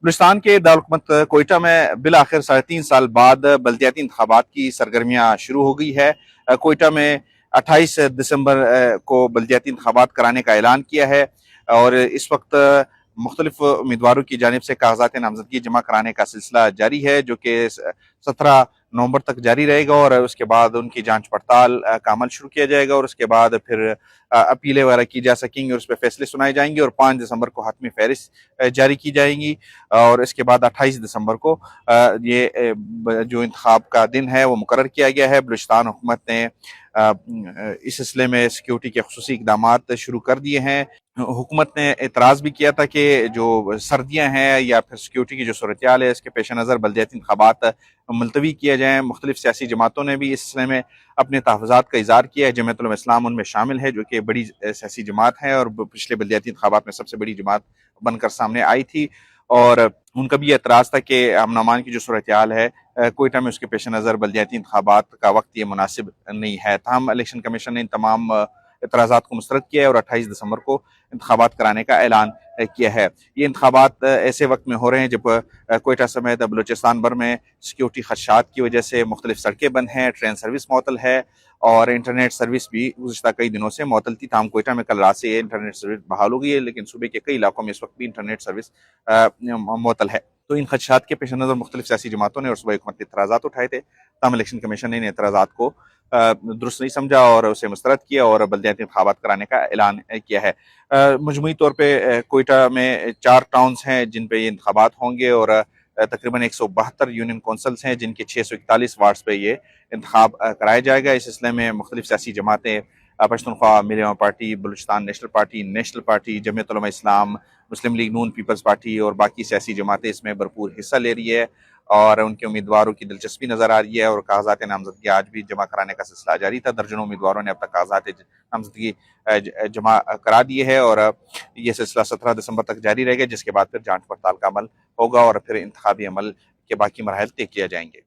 बलूचिस्तान के दारुल कोयटा में बिल आखिर 3.5 साल बाद बल्दियाती इंतखाबात की सरगर्मियां शुरू हो गई है। कोयटा में 28 दिसंबर को बल्दियाती इंतखाबात कराने का ऐलान किया है और इस वक्त मुख्तलिफ उम्मीदवारों की जानिब से कागजात नामजदगी जमा कराने का सिलसिला जारी है, जो कि 17 नवंबर तक जारी रहेगा और उसके बाद उनकी जांच पड़ताल का अमल शुरू किया जाएगा और उसके बाद फिर अपीलें वगैरह की जा सकेंगी और उस पर फैसले सुनाए जाएंगे और 5 दिसंबर को हतमी फहरिस्त जारी की जाएंगी और इसके बाद 28 दिसंबर को ये जो इंतखाब का दिन है वो मुकर्रर किया गया है। बलूचिस्तान हुकूमत ने इस सिलसिले में सिक्योरिटी के खुसूसी इकदाम शुरू कर दिए हैं। हुकूमत ने एतराज़ भी किया था कि जो सर्दियाँ हैं या फिर सिक्योरिटी की जो सूरत हाल है, इसके पेश नज़र बल्दियाती इंतखाबात मुलतवी किए जाएँ। मुख्तलिफ सियासी जमातों ने भी इस सिलसिले में अपने तहफ़्फ़ुज़ात का इज़हार किया है। जमीयत उलमा इस्लाम उनमें शामिल है, जो कि बड़ी सियासी जमात है और पिछले बल्दियाती इंतखाबात में सबसे बड़ी जमात बनकर सामने आई थी और उनका भी एतराज़ था कि अमन अमान की जो सूरत हाल है कोयटा में, उसके पेश नज़र बल्दियाती इंतखाबात का वक्त ये मुनासिब नहीं है। ताहम इलेक्शन कमीशन ने इन तमाम एतराज़ात को मुस्तरद किया है और 28 दिसंबर को इंतखाबात कराने का ऐलान किया है। ये इंतखाबात ऐसे वक्त में हो रहे हैं जब कोयटा समेत बलूचिस्तान भर में सिक्योरिटी खदशात की वजह से मुख्तलिफ सड़कें बंद हैं, ट्रेन सर्विस मअतल है और इंटरनेट सर्विस भी गुज़िश्ता कई दिनों से मअतल थी। ताहम कोयटा में कल रात से ये इंटरनेट सर्विस बहाल हो गई है, लेकिन सूबे के कई इलाकों में इस वक्त भी इंटरनेट सर्विस मअतल है। तो इन खदशात के पेश नज़र मुख्तलिफ सियासी जमातों ने और सूबाई हुकूमत ने एतराज़ात उठाए थे। ताहम इलेक्शन कमीशन ने इन एतराज़ात को दुरुस्त नहीं समझा और उसे मुस्तरद किया और बल्दियाती इंतखाबात कराने का ऐलान किया है। मजमूई तौर पर कोयटा में 4 टाउन्स हैं जिन पे ये इंतखाबात होंगे और तकरीबन 172 यूनियन कौंसल्स हैं जिनके 641 वार्ड्स पे ये इंतखाब कराया जाएगा। इस सिलसिले में मुख्तलिफ सियासी जमातें पश्तूनख्वा मिलिया party, Balochistan national party, Jamiat Ulama इस्लाम, मुस्लिम लीग नून, पीपल्स पार्टी और बाकी सियासी जमातें इसमें भरपूर हिस्सा ले रही है और उनके उम्मीदवारों की दिलचस्पी नजर आ रही है और कागजात नामजदगी आज भी जमा कराने का सिलसिला जारी था। दर्जनों उम्मीदवारों ने अब तक कागजात नामजदगी जमा करा दिए है और ये सिलसिला 17 दिसंबर तक जारी रहेगा, जिसके बाद फिर जांच पड़ताल का अमल होगा और फिर इंतखाबी अमल के बाकी मराहल तय किया जाएंगे।